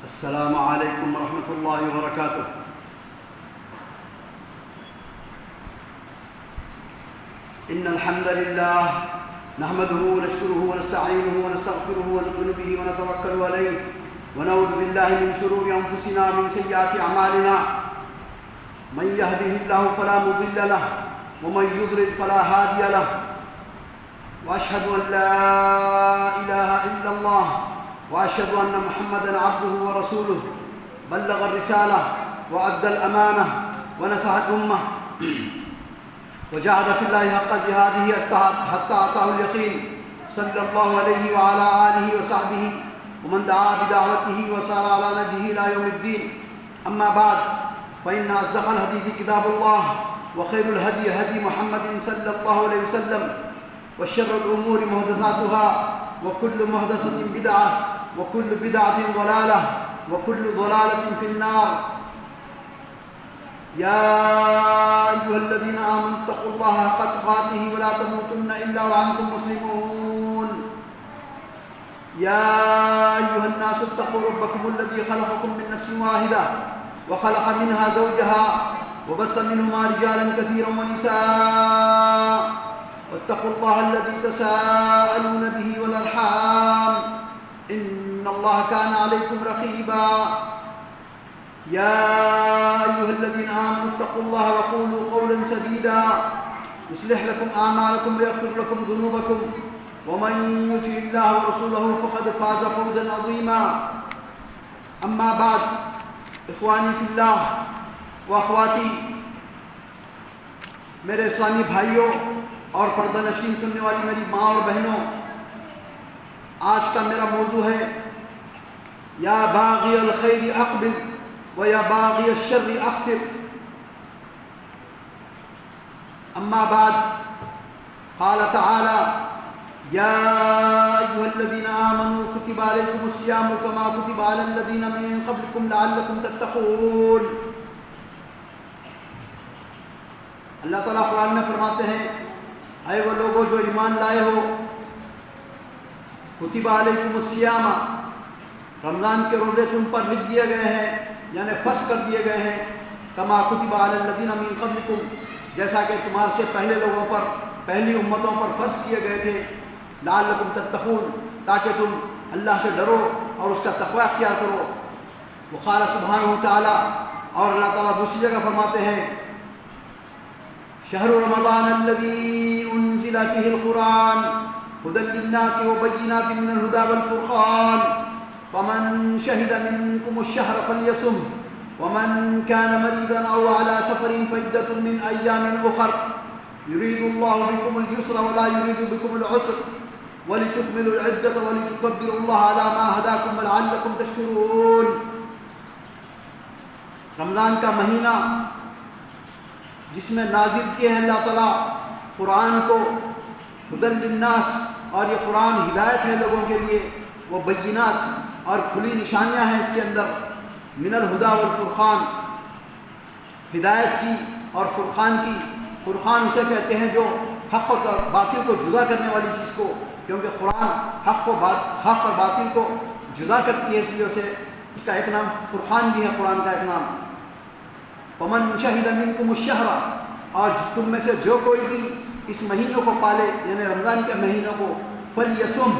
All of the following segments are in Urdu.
السلام عليكم ورحمة الله وبركاته. إن الحمد لله نحمده ونشكره ونستعينه ونستغفره ونؤمن به ونتوكل عليه ونعوذ بالله من شرور أنفسنا ومن سيئات أعمالنا. من يهده الله فلا مضل له ومن يضلل فلا هادي له. وأشهد أن لا إله إلا الله وأشهد أن محمدًا عبده ورسوله. بلغ الرسالة وأدى الأمانة ونصح الأمة وجاهد في الله حق جهاده حتى أتاه اليقين. صلى الله عليه وعلى آله وصحبه ومن دعا بدعوته وسار على نهجه إلى يوم الدين. أما بعد، فإن أصدق الحديث كتاب الله، وخير الهدي هدي محمد صلى الله عليه وسلم، وشر الأمور محدثاتها، وكل محدثة بدعة، وكل بدعة ضلالة، وكل ضلالة في النار. يا أيها الذين آمنوا اتقوا الله حق تقاته ولا تموتن إلا وأنتم مسلمون. يا أيها الناس اتقوا ربكم الذي خلقكم من نفس واحدة وخلق منها زوجها وبث منهما رجالا كثيرا ونساء. واتقوا الله الذي تساءلون به والأرحام، إن الله كان عليكم رقيبا. يا أيها الذين آمنوا اتقوا الله وقولوا قولا سديدا يصلح لكم أعمالكم ويغفر لكم ذنوبكم، ومن يطع الله ورسوله فقد فاز فوزا عظيما. أما بعد، إخواني في الله وأخواتي، میرے اسلامی بھائیوں اور پردہ نشین سننے والی میری ماں اور بہنوں، آج کا میرا موضوع ہے یا باغی الخیر اقبل و یا باغی الشر اقصر. اما بعد، قال تعالی یا ایها الذین آمنوا کتب علیکم الصیام کما کتب علی الذین من قبلکم لعلکم تتقون. اللہ تعالیٰ قرآن میں فرماتے ہیں، اے وہ لوگوں جو ایمان لائے ہو، کتب علیکم الصیام، رمضان کے روزے تم پر لکھ دیے گئے ہیں، یعنی فرض کر دیے گئے ہیں. کما کتب علی الذین من قبلکم، جیسا کہ تمہارے سے پہلے لوگوں پر، پہلی امتوں پر فرض کیے گئے تھے. لعلکم تتقون، تاکہ تم اللہ سے ڈرو اور اس کا تقوی اختیار کرو. وقال سبحانہ وتعالی، اور اللہ تعالیٰ دوسری جگہ فرماتے ہیں، شہر رمضان الذی انزل فیہ القرآن هدى للناس وبينات من الهدى والفرقان فمن شهد منكم الشهر فليصمه ومن كان مريضا أو على سفر فعدة من أيام أخر يريد الله بكم اليسر ولا يريد بكم العسر ولتكملوا العدة ولتكبروا الله على ما هداكم ولعلكم تشكرون. رمضان کا مہینہ جس میں نازل کیے ہیں اللہ تعالیٰ قرآن کو، ہدی للناس، اور یہ قرآن ہدایت ہے لوگوں کے لیے، وہ بینات، اور کھلی نشانیاں ہیں اس کے اندر، من الہدی والفرقان، ہدایت کی اور فرقان کی. فرقان اسے کہتے ہیں جو حق اور باطل کو جدا کرنے والی چیز کو، کیونکہ قرآن حق اور باطل کو جدا کرتی ہے، اس لیے اسے اس کا ایک نام فرقان بھی ہے، قرآن کا ایک نام. فمن شہد منکم الشہر، اور تم میں سے جو کوئی بھی اس مہینوں کو پالے، یعنی رمضان کے مہینوں کو، فلیصم،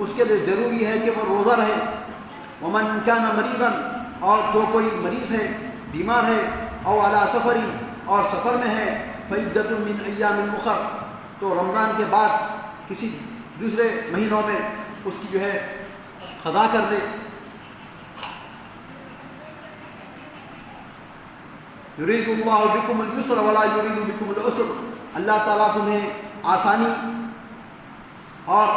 اس کے لیے ضروری ہے کہ وہ روزہ رہے. ومن کان مریضا، اور جو کوئی مریض ہے، بیمار ہے، او علی سفر، اور سفر میں ہے، فعدۃ من ایام اخر، تو رمضان کے بعد کسی دوسرے مہینوں میں اس کی جو ہے قضا کر دے. یرید اللہ بکم اليسر ولا یرید بکم العسر، اللہ تعالیٰ تمہیں آسانی اور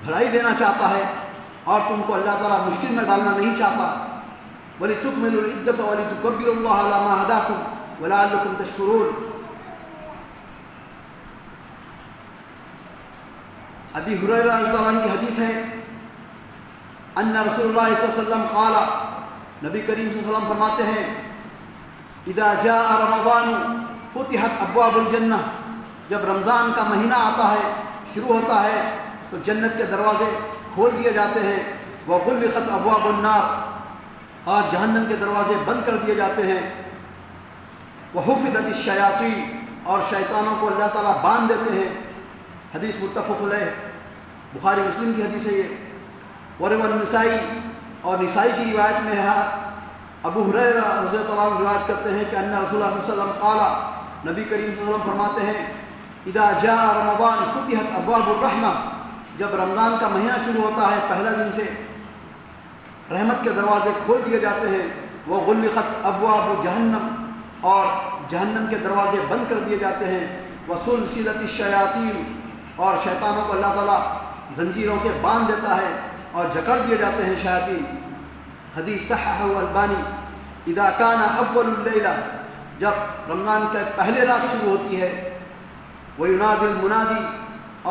بھلائی دینا چاہتا ہے، اور تم کو اللہ تعالیٰ مشکل میں ڈالنا نہیں چاہتا. وَلِتُكْمِلُوا الْعِدَّةَ وَلِتُكَبِّرُوا اللَّهَ عَلَى مَا هَدَاكُمْ وَلَعَلَّكُمْ تَشْكُرُونَ. ابی ہریرہ رضی اللہ عنہ کی حدیث ہے، ان رسول اللہ صلی اللہ علیہ وسلم قال، نبی کریم صلی اللہ علیہ وسلم فرماتے ہیں، اذا جاء رمضان فتحت ابواب الجنہ، جب رمضان کا مہینہ آتا ہے، شروع ہوتا ہے، تو جنت کے دروازے کھول دیے جاتے ہیں. وغلقت ابواب النار، اور جہنم کے دروازے بند کر دیے جاتے ہیں، وحفظت الشیاطین، اور شیطانوں کو اللہ تعالیٰ باندھ دیتے ہیں۔ حدیث متفق علیہ، بخاری مسلم کی حدیث ہے یہ۔ وروى النسائی، اور نسائی کی روایت میں ہے، ابو ہریرہ رضی اللہ عنہ روایت کرتے ہیں کہ ان رسول اللہ صلی اللہ علیہ وسلم قال، نبی کریم صلی اللہ علیہ وسلم فرماتے ہیں، اذا جاء رمضان فتحت ابواب الرحمہ، جب رمضان کا مہینہ شروع ہوتا ہے پہلا دن سے رحمت کے دروازے کھول دیے جاتے ہیں، وغلقت ابواب جہنم، اور جہنم کے دروازے بند کر دیے جاتے ہیں، وسلسلت الشیاطین، اور شیطانوں کو اللہ تعالیٰ زنجیروں سے باندھ دیتا ہے اور جکڑ دیے جاتے ہیں شیاطین۔ حدیث صححہ البانی، اذا کان اول اللیلہ، جب رمضان کا پہلے رات شروع ہوتی ہے، وینادی المنادی،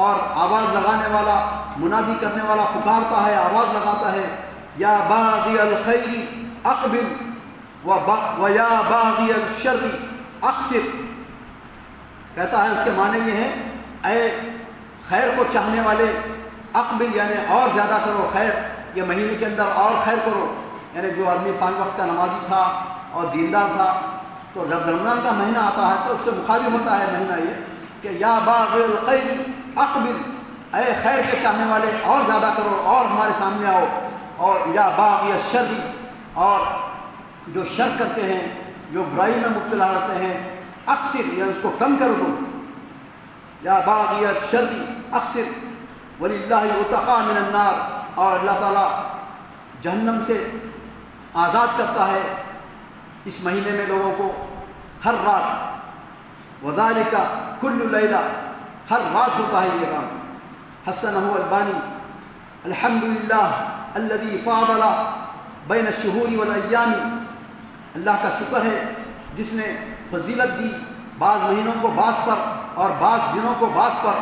اور آواز لگانے والا، منادی کرنے والا پکارتا ہے، آواز لگاتا ہے، یا باغی الخیر اقبل و یا باغی الشر اقصر، کہتا ہے اس کے معنی یہ ہے، اے خیر کو چاہنے والے، اقبل یعنی اور زیادہ کرو خیر، یہ مہینے کے اندر اور خیر کرو، یعنی جو آدمی 5 وقت کا نمازی تھا اور دیندار تھا، تو جب رمضان کا مہینہ آتا ہے تو اس سے مخالف ہوتا ہے مہینہ یہ کہ یا باغی الخیر اقبل، اے خیر کے چاہنے والے اور زیادہ کرو اور ہمارے سامنے آؤ، اور یا باغی الشر، اور جو شر کرتے ہیں، جو برائی میں مبتلا رہتے ہیں، اکثر یا اس کو کم کر دو، یا باغی الشر اکثر، وللہ عتقاء من النار، اور اللہ تعالیٰ جہنم سے آزاد کرتا ہے اس مہینے میں لوگوں کو ہر رات، وذالک کل لیلہ، ہر رات ہوتا ہے یہ کام۔ حسنہ البانی، الحمدللہ الذی فاضل بین الشہور والایام، اللہ کا شکر ہے جس نے فضیلت دی بعض مہینوں کو بعض پر اور بعض دنوں کو بعض پر،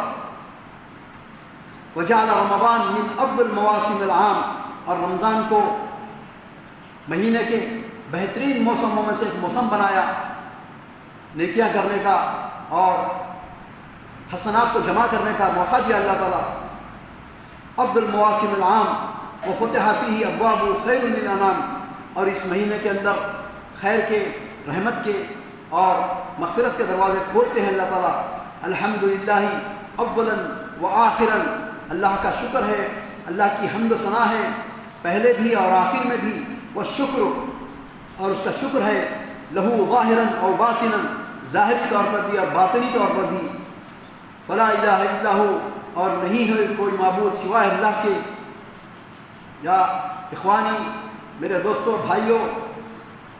وجعل رمضان من افضل مواسم العام، اور رمضان کو مہینے کے بہترین موسموں میں سے ایک موسم بنایا نیکیاں کرنے کا اور حسنات کو جمع کرنے کا موقع دیا اللہ تعالیٰ۔ افضل مواسم العام وفتح فیہ ابواب خیر للانام، اور اس مہینے کے اندر خیر کے، رحمت کے اور مغفرت کے دروازے کھولتے ہیں اللہ تعالیٰ۔ الحمدللہ اولا و آخرا، اللہ کا شکر ہے، اللہ کی حمد و ثنا ہے پہلے بھی اور آخر میں بھی، والشکر، اور اس کا شکر ہے، لہو ظاہرا او باطنا، ظاہری طور پر بھی اور باطنی طور پر بھی، فلا الہ الا ہو، اور نہیں ہے کوئی معبود سوائے اللہ کے۔ یا اخوانی، میرے دوستوں بھائیوں،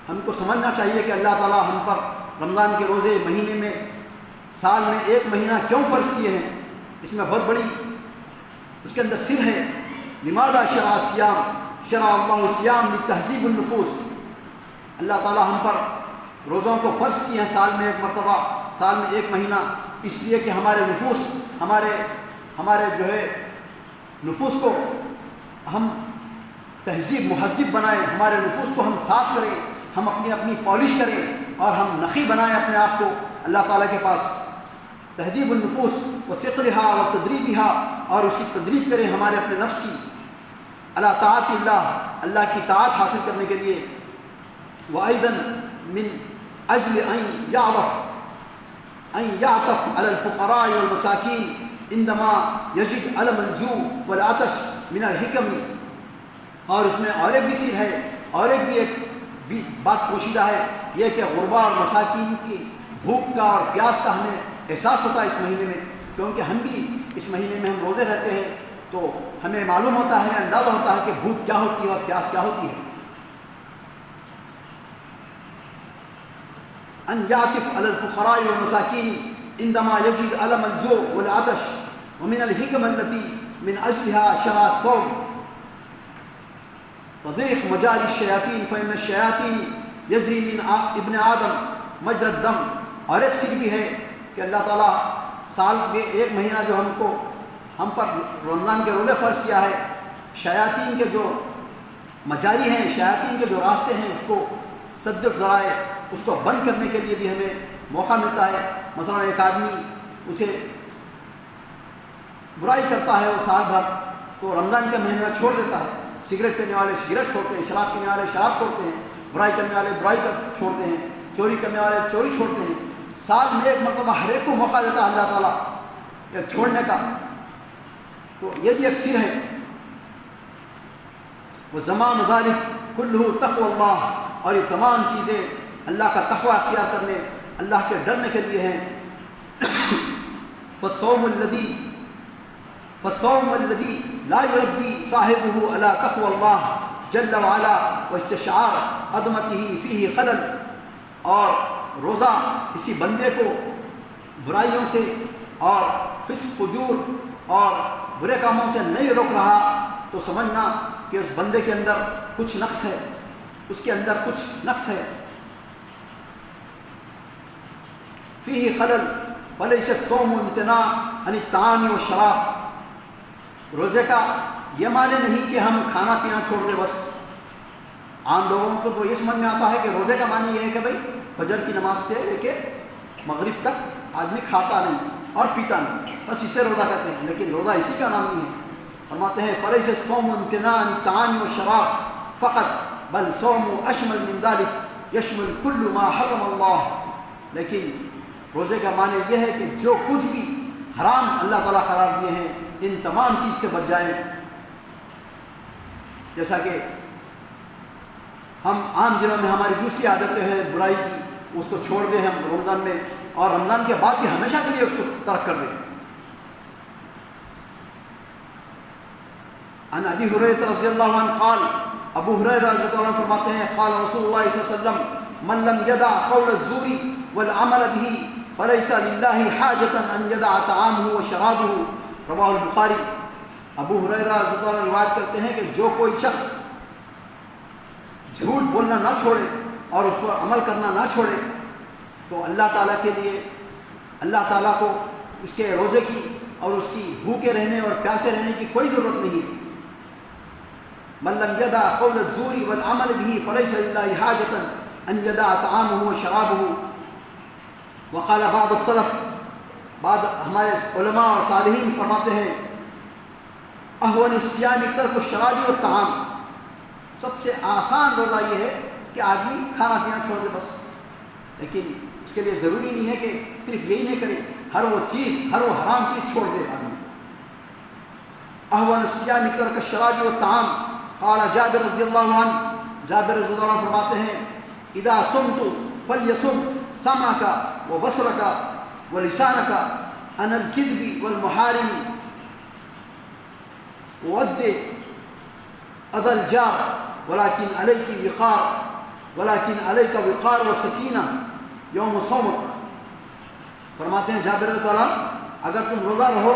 ہم کو سمجھنا چاہیے کہ اللہ تعالیٰ ہم پر رمضان کے روزے مہینے میں، سال میں ایک مہینہ کیوں فرض کیے ہیں، اس میں بہت بڑی اس کے اندر سر ہے۔ لماذا شرع الصیام، شرع اللہ الصیام لتہذیب النفوس، اللہ تعالیٰ ہم پر روزوں کو فرض کیے ہیں سال میں ایک مرتبہ، سال میں ایک مہینہ، اس لیے کہ ہمارے نفوس، ہمارے جو ہے نفوس کو ہم تہذیب مہذب بنائیں، ہمارے نفوس کو ہم صاف کریں، ہم اپنی پالش کریں اور ہم نقی بنائیں اپنے آپ کو اللہ تعالیٰ کے پاس۔ تہذیب النفوس وصقلھا وتدریبھا، اور اس کی تدریب کریں ہمارے اپنے نفس کی، علی طاعت اللہ کی طاعت حاصل کرنے کے لیے۔ وأيضا من أجل أن يعطف على الفقراء والمساكين عندما يجد ألم الجوع والعطش من الحکم، اور اس میں اور ایک بھی سر ہے، اور ایک بھی بات پوشیدہ ہے، یہ کہ غربا اور مساکین کی بھوک کا اور پیاس کا ہمیں احساس ہوتا ہے اس مہینے میں، کیونکہ ہم بھی اس مہینے میں ہم روزے رہتے ہیں تو ہمیں معلوم ہوتا ہے، اندازہ ہوتا ہے کہ بھوک کیا ہوتی ہے اور پیاس کیا ہوتی ہے۔ ان يعطف على الفقراء والمساكين عندما يجد ألم الجوع والعطش، ومن الحكم التي من أجلها شرع الصوم تضيق مجاري الشياطين فإن الشياطين يجري من ابن آدم مجرى الدم، اور ایک سکھ بھی ہے کہ اللہ تعالیٰ سال میں ایک مہینہ جو ہم پر رمضان کے روزے فرض کیا ہے، شیاطین کے جو مجاری ہیں، شیاطین کے جو راستے ہیں، اس کو سد ذرائع، اس کو بند کرنے کے لیے بھی ہمیں موقع ملتا ہے۔ مثلا ایک آدمی اسے برائی کرتا ہے وہ سال بھر، تو رمضان کے مہینے میں چھوڑ دیتا ہے، سگریٹ پینے والے سگریٹ چھوڑتے ہیں، شراب پینے والے شراب چھوڑتے ہیں، برائی کرنے والے برائی چھوڑتے ہیں، چوری کرنے والے چوری چھوڑتے ہیں۔ سال میں ایک مرتبہ ہر ایک کو موقع دیتا ہے اللہ تعالیٰ یہ چھوڑنے کا، تو یہ بھی اکثر ہے۔ وہ زمان ذالک کلہ تقوی اللہ، اور یہ تمام چیزیں اللہ کا تقوی اختیار کرنے، اللہ کے ڈرنے کے لیے ہیں۔ فالصوم الذی لا یربی صاحبہ علی تقوی اللہ جل وعلا واستشعار عظمتہ فیہ خلل، اور روزہ کسی بندے کو برائیوں سے اور فسق فجور اور برے کاموں سے نہیں روک رہا تو سمجھنا کہ اس بندے کے اندر کچھ نقص ہے، اس کے اندر کچھ نقص ہے۔ فیہ خلل فلیس الصوم امتناع عن الطعام والشراب، روزے کا یہ معنی نہیں کہ ہم کھانا پینا چھوڑ دیں بس۔ عام لوگوں کو تو یہ سمجھ میں آتا ہے کہ روزے کا معنی یہ ہے کہ بھئی فجر کی نماز سے لے کے مغرب تک آدمی کھاتا نہیں اور پیتا نہیں، بس اسے روزہ کہتے ہیں، لیکن روزہ اسی کا نام نہیں ہے۔ فرماتے ہیں فلیس الصوم امتناع عن الطعام والشراب فقط بل صوم اشمل من ذلك یشمل کل ما حرم اللہ، لیکن روزے کا معنی یہ ہے کہ جو کچھ بھی حرام اللہ تعالیٰ قرار دیے ہیں ان تمام چیز سے بچ جائیں۔ جیسا کہ ہم عام دنوں میں ہماری دوسری عادتیں ہیں برائی کی، اس کو چھوڑ دیں ہم رمضان میں، اور رمضان کے بعد بھی ہمیشہ کے لیے اس کو ترک کر دیں۔ عن ابی ہریرہ رضی اللہ عنہ قال، ابو ہریرہ رضی اللہ عنہ فرماتے ہیں قال رسول اللہ صلی اللہ علیہ وسلم من لم يدع قول الزور والعمل به فليس لله حاجة ان يدع طعامه وشرابه، رواہ البخاری۔ ابو ہریرہ رضی اللہ عنہ روایت کرتے ہیں کہ جو کوئی شخص جھوٹ بولنا نہ چھوڑے اور اس پر عمل کرنا نہ چھوڑے تو اللہ تعالیٰ کے لیے، اللہ تعالیٰ کو اس کے روزے کی اور اس کی بھوکے رہنے اور پیاسے رہنے کی کوئی ضرورت نہیں ہے۔ من لم يدع قول الزور والعمل به فليس لله حاجة ان يدع طعامه وشرابه۔ وقال بعض السلف، بعض ہمارے علماء اور صالحین فرماتے ہیں اہون الصیام ترک الشراب والطعام، سب سے آسان روزہ یہ ہے کہ آدمی کھانا پینا چھوڑ دے بس، لیکن اس کے لیے ضروری نہیں ہے کہ صرف یہی نہیں کرے، ہر وہ چیز، ہر وہ حرام چیز چھوڑ دے آدمی۔ اہون الصیام ترک الشراب والطعام۔ قال جابر رضی اللہ عنہ، جابر رضی اللہ عنہ فرماتے ہیں اذا صمت فلیصم سمعک وبصرک ولسانک عن الکذب والمحارم وود اذى الجار ولكن عليك وقار وسکینہ یوم صومک۔ فرماتے ہیں جابر رضی اللہ عنہ اگر تم روزہ رہو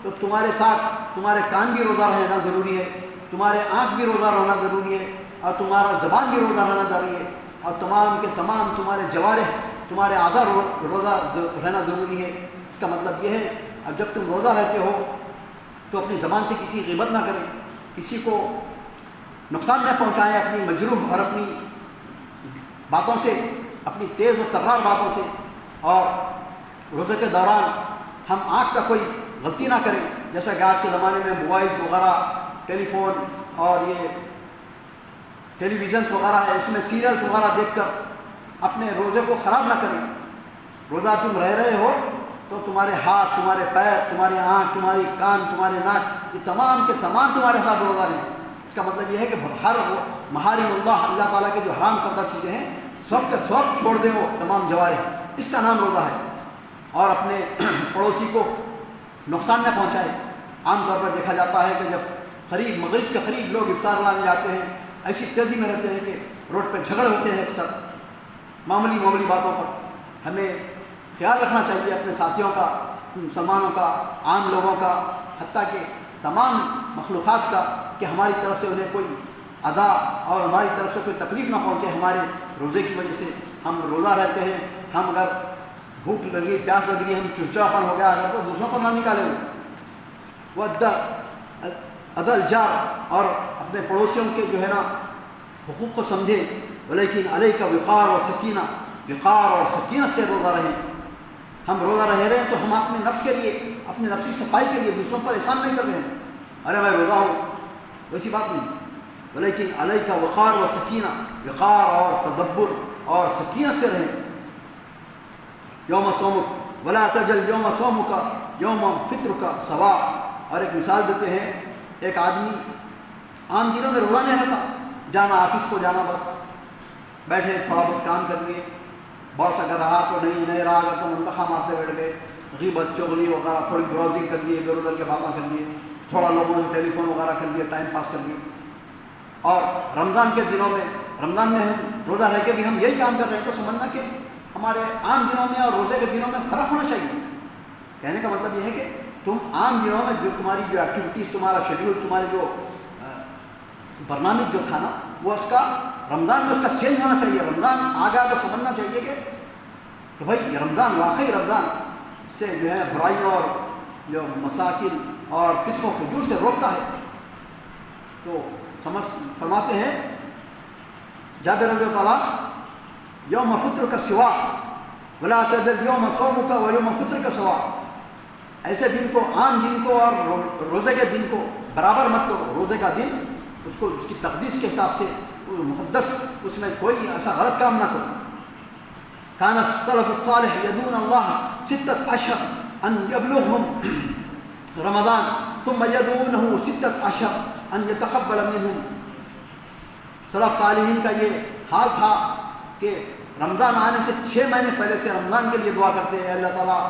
تو تمہارے ساتھ تمہارے کان بھی روزہ رہنا ضروری ہے، تمہارے آنکھ بھی روزہ رہنا ضروری ہے، اور تمہارا زبان بھی روزہ رہنا ضروری ہے، اور تمام کے تمام تمہارے جوارح، تمہارے اعضاء روزہ رہنا ضروری ہے۔ اس کا مطلب یہ ہے اب جب تم روزہ رہتے ہو تو اپنی زبان سے کسی غیبت نہ کریں، کسی کو نقصان نہ پہنچائیں اپنی مجروح اور اپنی باتوں سے، اپنی تیز و ترار باتوں سے، اور روزے کے دوران ہم آنکھ کا کوئی غلطی نہ کریں، جیسا کہ آج کے زمانے میں موبائلز وغیرہ، ٹیلی فون اور یہ ٹیلی ویژنس وغیرہ ہے، اس میں سیریلز وغیرہ دیکھ کر اپنے روزے کو خراب نہ کریں۔ روزہ تم رہ رہے ہو تو تمہارے ہاتھ، تمہارے پیر، تمہاری آنکھ، تمہاری کان، تمہارے ناک، یہ تمام کے تمام تمہارے ساتھ روزہ رہیں۔ اس کا مطلب یہ ہے کہ ہر محارم اللہ تعالیٰ کے جو حرام کردہ چیزیں ہیں سب کے سب چھوڑ دیں وہ تمام جوارح، اس کا نام روزہ ہے۔ اور اپنے پڑوسی کو نقصان نہ پہنچائے۔ عام طور پر دیکھا جاتا ہے کہ جب مغرب کے قریب لوگ افطار لانے جاتے ہیں، ایسی تیزی میں رہتے ہیں کہ روڈ پہ جھگڑے ہوتے ہیں اکثر معمولی باتوں پر۔ ہمیں خیال رکھنا چاہیے اپنے ساتھیوں کا، مسلمانوں کا، عام لوگوں کا، حتیٰ کہ تمام مخلوقات کا، کہ ہماری طرف سے انہیں کوئی ادا اور ہماری طرف سے کوئی تکلیف نہ پہنچے ہمارے روزے کی وجہ سے۔ ہم روزہ رہتے ہیں، ہم اگر بھوک لگ رہی، پیاس لگ رہی، ہم چڑچڑاپن ہو گیا اگر تو دوسروں پر نہ نکالے وہ عدل جار، اور اپنے پڑوسیوں کے جو ہے نا حقوق کو سمجھے۔ ولیکن علیک وقار و سکینہ، وقار اور سکینت سے روزہ رہیں۔ ہم روزہ رہ رہے ہیں تو ہم اپنے نفس کے لیے، اپنے نفسی صفائی کے لیے دوسروں پر احسان نہیں کر رہے ہیں۔ ارے میں روزہ ہوں، ویسی بات نہیں۔ ولیکن علیک وقار و سکینہ، وقار اور تدبر اور سکینت سے رہیں۔ یوم صومک ولا تجل یوم صومک یوم فطرک سوا۔ اور ایک مثال دیتے ہیں، ایک آدمی عام دنوں میں روزہ نہیں رہتا، جانا آفس کو جانا، بس بیٹھے تھوڑا بہت کام کر لیے، باس اگر رہا تو نہیں رہا اگر تو منتخب مارتے بیٹھ گئے، غیبت چغلی وغیرہ تھوڑی براؤزنگ کر لیے، ادھر ادھر کے باتیں کر لیے، تھوڑا لوگوں نے ٹیلی فون وغیرہ کر لیے، ٹائم پاس کر لیے۔ اور رمضان کے دنوں میں، رمضان میں ہم روزہ رہ کے بھی ہم یہی کام کر رہے ہیں، تو سمجھنا کہ ہمارے عام دنوں میں اور روزے کے دنوں میں فرق ہونا چاہیے۔ کہنے کا مطلب یہ ہے کہ تم عام دنوں میں جو تمہاری جو ایکٹیویٹیز، تمہارا شیڈیول، تمہارے جو برنامج جو تھا نا، وہ اس کا رمضان میں اس کا چینج ہونا چاہیے۔ رمضان آ گیا تو سمجھنا چاہیے کہ بھائی یہ رمضان، واقعی رمضان سے جو ہے برائی اور جو مساکل اور فسق و فجور سے روکتا ہے۔ تو فرماتے ہیں جابر رضی اللہ تعالیٰ، یوم فطر کا سوا ولا تجل یوم صومک و یوم فطر کا سوا۔ ایسے دن کو، عام دن کو اور روزے کے دن کو برابر مت کرو۔ روزے کا دن اس کو اس کی تقدیس کے حساب سے مقدس، اس میں کوئی ایسا غلط کام نہ کرو۔ کان السلف الصالح یدعون اللہ ستۃ اشہر ان یبلغهم رمضان ثم یدعونه ستۃ اشہر ان یتقبل منهم۔ سلف صالحین کا یہ حال تھا کہ رمضان آنے سے 6 مہینے پہلے سے رمضان کے لیے دعا کرتے ہیں، اللہ تعالیٰ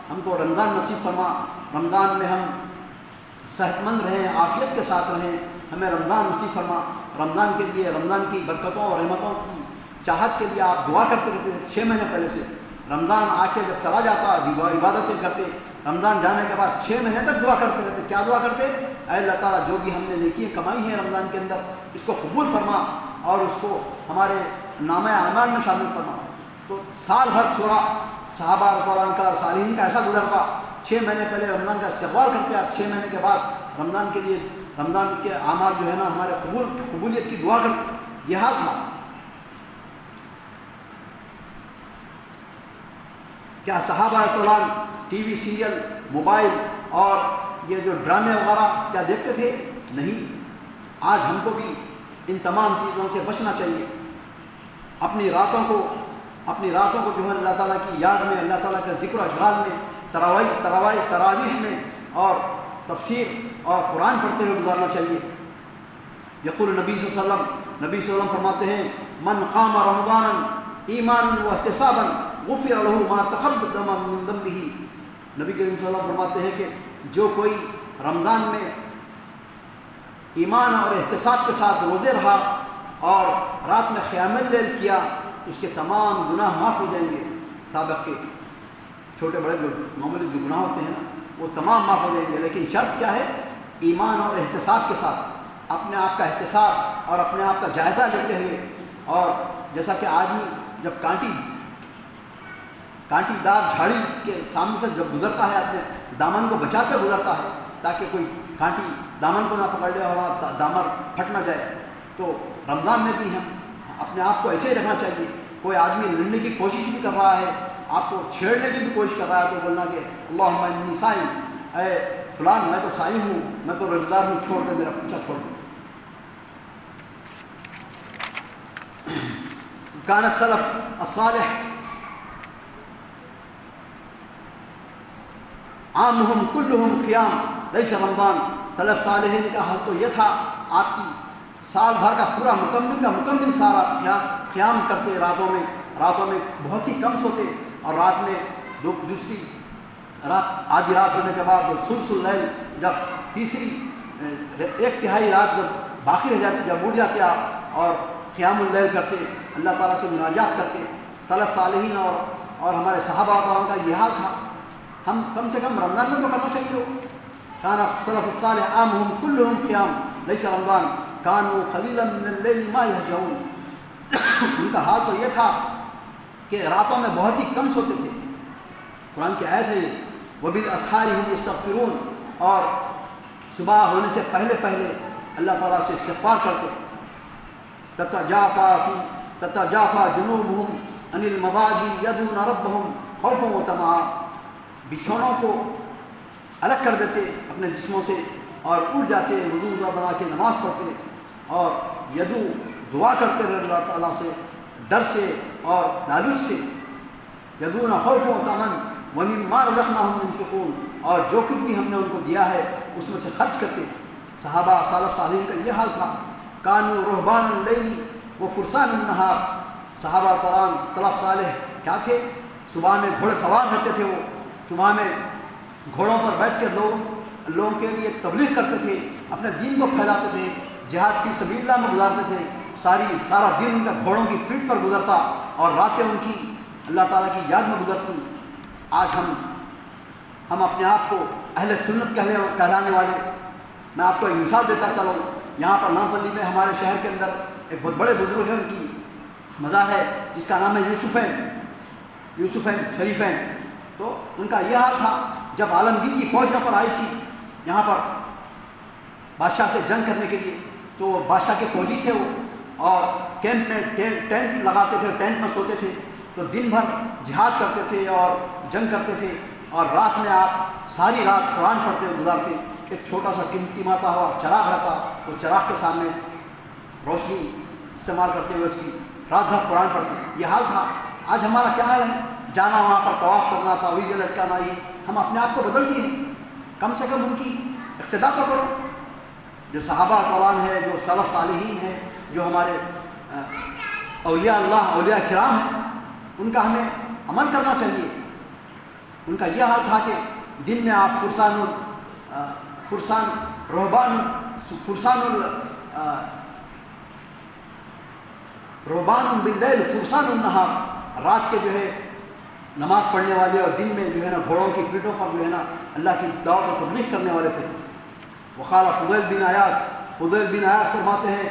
ہم کو رمضان نصیب فرما، رمضان میں ہم صحت مند رہیں، عافیت کے ساتھ رہیں، ہمیں رمضان نصیب فرما۔ رمضان کے لیے، رمضان کی برکتوں اور رحمتوں کی چاہت کے لیے آپ دعا کرتے رہتے ہیں 6 مہینے پہلے سے۔ رمضان آ کے جب چلا جاتا، عبادتیں کرتے، رمضان جانے کے بعد 6 مہینے تک دعا کرتے رہتے۔ کیا دعا کرتے؟ اے اللہ تعالیٰ جو بھی ہم نے نیکیاں کمائی ہیں رمضان کے اندر، اس کو قبول فرما اور اس کو ہمارے نامہ اعمال میں شامل فرما۔ تو سال بھر سورہ صحابہ رضی اللہ کا، صالحین کا ایسا گزرتا، 6 مہینے پہلے رمضان کا استقبال کرتے، 6 مہینے کے بعد رمضان کے لیے، رمضان کے اعمال جو ہے نا ہمارے قبولیت کی دعا کرتے۔ یہ حال تھا۔ کیا صحابہ رضی اللہ ٹی وی سیریل، موبائل اور یہ جو ڈرامے وغیرہ کیا دیکھتے تھے؟ نہیں۔ آج ہم کو بھی ان تمام چیزوں سے بچنا چاہیے۔ اپنی راتوں کو جو ہے اللہ تعالیٰ کی یاد میں، اللہ تعالیٰ کے ذکر و اشغال میں، تراویح میں اور تفسیر اور قرآن پڑھتے ہوئے گزارنا چاہیے۔ یقول نبی صلی اللہ علیہ وسلم فرماتے ہیں، من قام رمضانا ایمانا واحتسابا غفر له ما تقدم من ذنبه۔ نبی کریم صلی اللہ علیہ وسلم فرماتے ہیں کہ جو کوئی رمضان میں ایمان اور احتساب کے ساتھ روزے رہا اور رات میں قیام اللیل کیا، اس کے تمام گناہ معاف ہو جائیں گے۔ سابق کے چھوٹے بڑے جو معمولی جو گناہ ہوتے ہیں نا، وہ تمام معاف ہو جائیں گے، لیکن شرط کیا ہے؟ ایمان اور احتساب کے ساتھ، اپنے آپ کا احتساب اور اپنے آپ کا جائزہ لیتے ہوئے۔ اور جیسا کہ آدمی جب کانٹی دار جھاڑی کے سامنے سے جب گزرتا ہے، اپنے دامن کو بچا کے گزرتا ہے تاکہ کوئی کانٹی دامن کو نہ پکڑ لے اور دامن پھٹ نہ جائے، تو رمضان میں بھی ہم اپنے آپ کو ایسے ہی رکھنا چاہیے۔ کوئی آدمی لڑنے کی کوشش بھی کر رہا ہے، آپ کو چھیڑنے کی بھی کوشش کر رہا ہے، تو بولنا کہ اللہم انی صائم، اے فلان میں تو صائم ہوں، میں تو روزہ دار ہوں، چھوڑ دے، میرا پیچھا چھوڑ دے۔ کان السلف الصالح عامہم کلہم قیام لیس رمضان۔ سلف صالحین کا حال تو یہ تھا، آپ کی سال بھر کا پورا مکمل سارا قیام کرتے، راتوں میں بہت ہی کم سوتے، اور رات میں دوسری رات، آدھی رات ہونے کے بعد ثلث اللیل، جب تیسری 1/3 رات جب باقی رہ جاتی، جب اٹھ جاتے آپ اور قیام اللیل کرتے، اللہ تعالیٰ سے مناجات کرتے۔ سلف صالحین اور ہمارے صحابہ کا یہ حال تھا۔ ہم کم سے کم رمضان میں تو کرنا چاہیے ہو۔ کان السلف الصالح عامہم کلہم قیام لیس رمضان کانوا قلیلا من اللیل ما یہجعون۔ ان کا حال تو یہ تھا کہ راتوں میں بہت ہی کم سوتے تھے۔ قرآن کی آیت ہے یہ، وبالاسحار هم یستغفرون، اور صبح ہونے سے پہلے اللہ تعالیٰ سے استغفار کرتے۔ تتجافى جنوبهم عن المضاجع يدعون ربهم خوفا وطمعا۔ بچھونوں کو الگ کر دیتے اپنے جسموں سے اور اٹھ جاتے، وضو بنا کے نماز پڑھتے اور یدو دعا کرتے رہے اللہ تعالیٰ سے ڈر سے اور لالچ سے، یدون خوف و امن ومما رزقناہم ينفقون، اور جو کچھ بھی ہم نے ان کو دیا ہے اس میں سے خرچ کرتے۔ صحابہ سلف صالحین کا یہ حال تھا، کانوا رہبان اللیل و فرسان النہار، صحابہ کرام سلف صالح کیا تھے؟ صبح میں گھوڑے سوار رہتے تھے، وہ صبح میں گھوڑوں پر بیٹھ کے لوگوں کے لیے تبلیغ کرتے تھے، اپنے دین کو پھیلاتے تھے، جہاد فی سبیل اللہ میں گزارتے تھے، سارا دن ان کا گھوڑوں کی پیٹھ پر گزرتا اور راتیں ان کی اللہ تعالیٰ کی یاد میں گزرتی۔ آج ہم اپنے آپ کو اہل سنت کہلانے والے، میں آپ کو ایک مثال دیتا چلوں، یہاں پر نامپلی میں ہمارے شہر کے اندر ایک بہت بڑے بزرگ ہیں، ان کی مزار ہے جس کا نام ہے یوسفین شریفین۔ تو ان کا یہ حال تھا، جب عالمگیر کی فوج یہاں پر آئی تھی یہاں پر بادشاہ سے جنگ کرنے کے لیے، تو وہ بادشاہ کے فوجی تھے وہ، اور کیمپ میں ٹینٹ لگاتے تھے، ٹینٹ میں سوتے تھے، تو دن بھر جہاد کرتے تھے اور جنگ کرتے تھے، اور رات میں آپ ساری رات قرآن پڑھتے گزارتے۔ ایک چھوٹا سا ٹمٹماتا ہوا چراغ رہتا، وہ چراغ کے سامنے روشنی استعمال کرتے ہوئے اس کی رات بھر قرآن پڑھتے۔ یہ حال تھا۔ آج ہمارا کیا حال ہے؟ جانا وہاں پر طواف کرنا، تعویذ لٹکانا، یہ ہم اپنے آپ کو بدل دیے ہیں۔ کم سے کم ان کی اقتداء تو کرو، جو صحابہ کرام ہیں، جو سلف صالحین ہیں، جو ہمارے اولیاء اللہ اولیاء کرام ہیں، ان کا ہمیں عمل کرنا چاہیے۔ ان کا یہ حال تھا کہ دن میں آپ رہبان باللیل فرسان النہار، رات کے جو ہے نماز پڑھنے والے، اور دن میں جو ہے نا گھوڑوں کی پیٹھوں پر جو ہے نا اللہ کی دعوت و تبلیغ کرنے والے تھے۔ وقال فضیل بن عیاض فرماتے ہیں،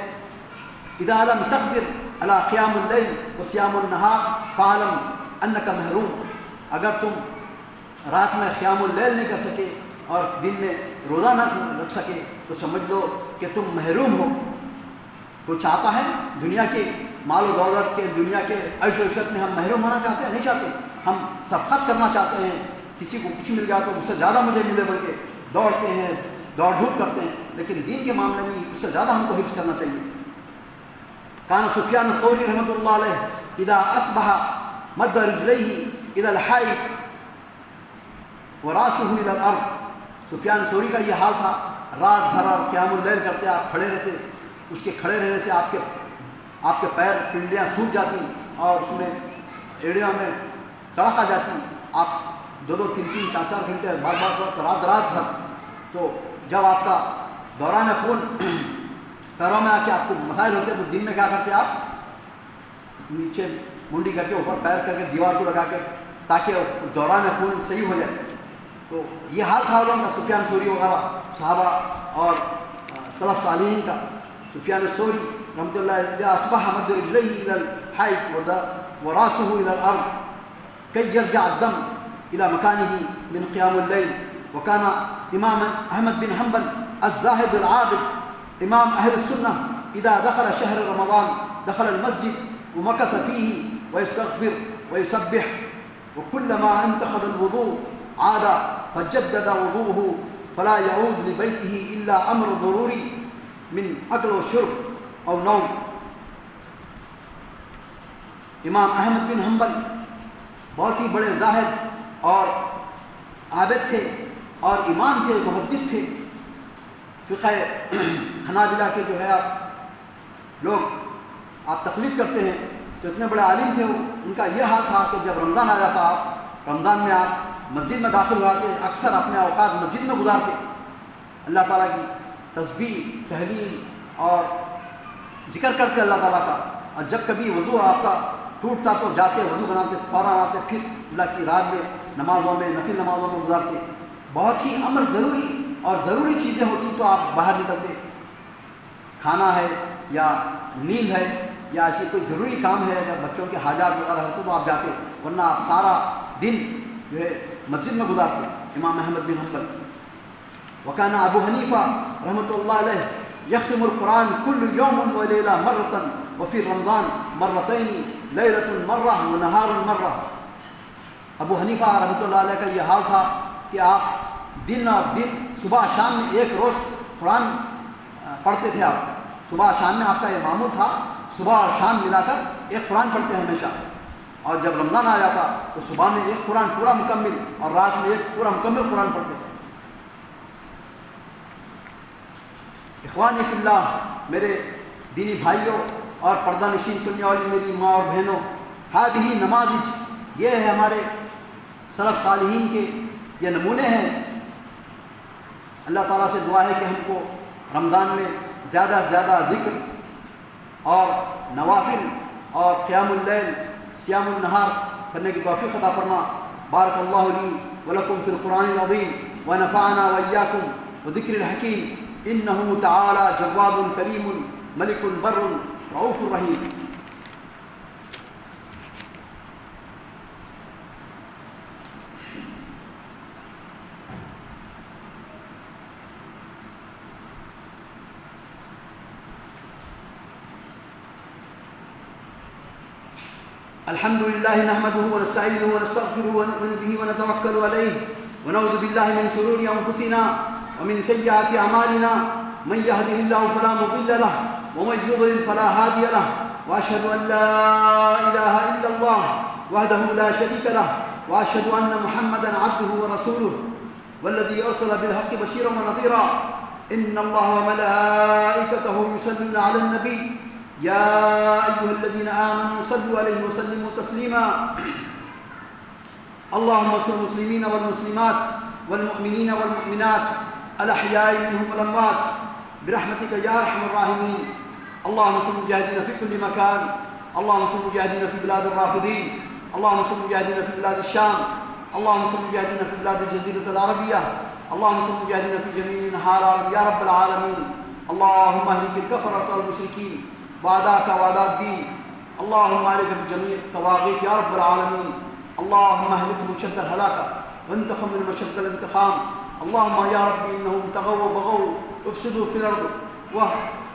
اذا لم تقدر على قیام اللیل وصیام النہار فاعلم انک محروم، اگر تم رات میں قیام اللیل نہیں کر سکے اور دن میں روزہ نہ رکھ سکے تو سمجھ لو کہ تم محروم ہو۔ کوئی چاہتا ہے دنیا کے مال و دولت کے، دنیا کے عیش و عشرت میں ہم محروم ہونا چاہتے ہیں؟ نہیں چاہتے۔ ہم سبقت کرنا چاہتے ہیں، کسی کو کچھ مل گیا تو اس سے زیادہ مجھے ملے، بلکہ دوڑتے ہیں، دوڑ دھوپ کرتے ہیں، لیکن دین کے معاملے میں اس سے زیادہ ہم کو حفظ کرنا چاہیے۔ کان سفیان الثوری رحمۃ اللہ علیہ اذا اصبح مد رجلیہ الى الحائط وراسہ الى الارض، سفیان ثوری کا یہ حال تھا، رات بھر اور قیام اللیل کرتے، آپ کھڑے رہتے، اس کے کھڑے رہنے سے آپ کے پیر پنڈلیاں سوکھ جاتی اور اس میں ایڑیوں میں کڑک آ جاتی، آپ 2-2 3-3 4-4 گھنٹے بار رات بھر، تو جب آپ کا دوران خون پیروں میں آ کے آپ کو مسائل ہوتے تو دن میں کیا کرتے آپ؟ نیچے منڈی کر کے اوپر پیر کر کے دیوار کو لگا کے، تاکہ دوران خون صحیح ہو جائے۔ تو یہ حال تھا لوگوں کا، سفیان ثوری وغیرہ صحابہ اور سلف صالحین کا۔ سفیان الثوری رحمۃ اللہ علیہ اصبح مد رجلیہ الى الحائط وراسہ الى الارض کی یرجع الدم الى مکانہ من قیام اللیل۔ وکان امام احمد بن حنبل الزاہد العابد امام اہل السنہ اذا دخل شہر رمضان دخل المسجد ومکث فیہ ویستغفر ویسبح، وکلما انتخذ الوضوء عاد فجدد وضوءه فلا يعود لبيته الا امر ضروری من اکل و شرب او نوم۔ امام احمد بن حنبل بہت ہی بڑے زاہد اور عابد تھے اور امام تھے، محدث تھے، فقہ حنابلہ کے جو ہے آپ تقلید کرتے ہیں، تو اتنے بڑے عالم تھے وہ۔ ان کا یہ حال تھا کہ جب رمضان آ جاتا، آپ رمضان میں آپ مسجد میں داخل ہوتے، اکثر اپنے اوقات مسجد میں گزارتے، اللہ تعالیٰ کی تسبیح تحلیل اور ذکر کرتے اللہ تعالیٰ کا، اور جب کبھی وضو آپ کا ٹوٹتا تو جاتے وضو بناتے، فوراً آتے، پھر اللہ کی رات میں نمازوں میں نفل نمازوں میں گزارتے۔ بہت ہی امر ضروری اور ضروری چیزیں ہوتی تو آپ باہر نکلتے، کھانا ہے یا نیند ہے یا ایسی کوئی ضروری کام ہے، اگر بچوں کے حاجات وغیرہ ہوتے تو آپ جاتے، ورنہ آپ سارا دن جو ہے مسجد میں گزارتے۔ امام احمد بن حنبل۔ وکان ابو حنیفہ رحمۃ اللہ علیہ یختم القرآن کل یوم و لیلہ مرۃ وفی رمضان مرتین لیلۃ مرہ و نہار مرہ۔ ابو حنیفہ رحمۃ اللہ علیہ کا یہ حال تھا کہ آپ دن اور دن صبح شام میں ایک روز قرآن پڑھتے تھے، آپ صبح شام میں آپ کا یہ معمول تھا، صبح اور شام ملا کر ایک قرآن پڑھتے ہیں ہمیشہ، اور جب رمضان آ جاتا تو صبح میں ایک قرآن پورا مکمل اور رات میں ایک پورا مکمل قرآن پڑھتے ہیں۔ اخوانی فی اللہ، میرے دینی بھائیوں اور پردہ نشین سننے والی میری ماں اور بہنوں، ہذہ نماذج، یہ ہے ہمارے سلف صالحین کے یہ نمونے ہیں۔ اللہ تعالیٰ سے دعا ہے کہ ہم کو رمضان میں زیادہ سے زیادہ ذکر اور نوافل اور قیام اللیل، صیام النہار کرنے کی توفیق عطا فرما۔ بارک اللہ لی ولکم فی القرآن العظیم ونفعنا وإیاکم وذکر الحکیم، انہ تعالی جواد کریم ملک بر رؤوف رحیم۔ الحمد لله نحمده ونستعينه ونستغفره ونؤمن به ونتوكل عليه ونعوذ بالله من شرور أنفسنا ومن سيئات أعمالنا، من يهده الله فلا مضل له ومن يضلل فلا هادي له، وأشهد أن لا إله إلا الله وحده لا شريك له، وأشهد أن محمدا عبده ورسوله والذي أرسل بالحق بشيرا ونذيرا، إن الله وملائكته يصلون على النبي يا أيها الذين آمنوا صلوا عليه وسلموا تسليما، اللهم انصر المسلمين والمسلمات والمؤمنين والمؤمنات الأحياء منهم والأموات برحمتك يا أرحم الراحمين، اللهم انصر المجاهدين في كل مكان، اللهم انصر المجاهدين في بلاد الرافضين، اللهم انصر المجاهدين في بلاد الشام، اللهم انصر المجاهدين في بلاد الجزيرة العربية، اللهم انصر المجاهدين في جميع أنحاء العالم يا رب العالمين، اللهم اهلك الكفرة والمشركين وأعداءك وأعداء الدين، اللهم عليك بجميع الطواغيت يا رب العالمين، اللهم اهلكهم شد الهلاكة وانتقم من شد الانتقام، اللهم يا ربي إنهم طغوا وبغوا افسدوا في الأرض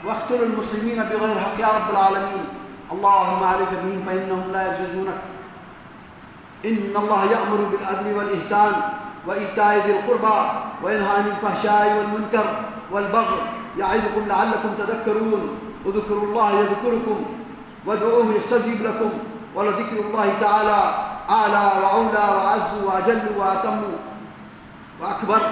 واقتلوا المسلمين بغير حق يا رب العالمين، اللهم عليك بهم فإنهم لا يعجزونك، إن الله يأمر بالعدل والإحسان وإيتاء ذي القربى وينهى عن الفحشاء والمنكر والبغي يعظكم لعلكم تذكرون، اذكروا الله يذكركم وادعوه يستجيب لكم، ولذكر الله تعالى أعلى وأولى وأعز وأجل وأتم وأكبر۔